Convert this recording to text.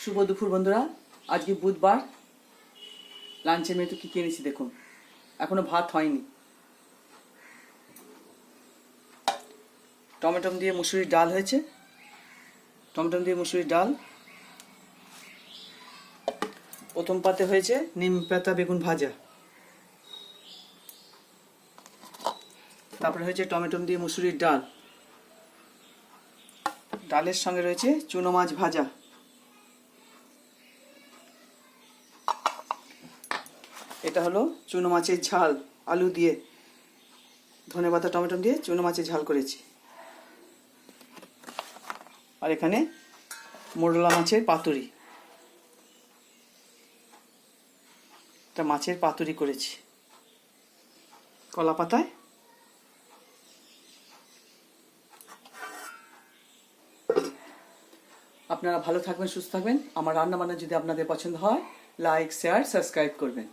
শুভ দুপুর বন্ধুরা। আজকে বুধবার। লাঞ্চের মেয়ে তো কী কিনেছি দেখুন, এখনো ভাত হয়নি। টমেটো দিয়ে মুসুরির ডাল হয়েছে, টমেটো দিয়ে মুসুরির ডাল। প্রথম পাতে হয়েছে নিম পাতা বেগুন ভাজা, তারপরে হয়েছে টমেটো দিয়ে মুসুরির ডাল। ডালের সঙ্গে রয়েছে চুনো মাছ ভাজা। এটা হলো চুনো মাছের ঝাল, আলু দিয়ে ধনেপাতা টমেটো দিয়ে চুনো মাছের ঝাল করেছি। আর এখানে মোরলা মাছের পাতুরি, এটা মাছের পাতুরি করেছি কলা পাতায়। আপনারা ভালো থাকবেন, সুস্থ থাকবেন। আমার রান্না বান্না যদি আপনাদের পছন্দ হয়, লাইক শেয়ার সাবস্ক্রাইব করবেন।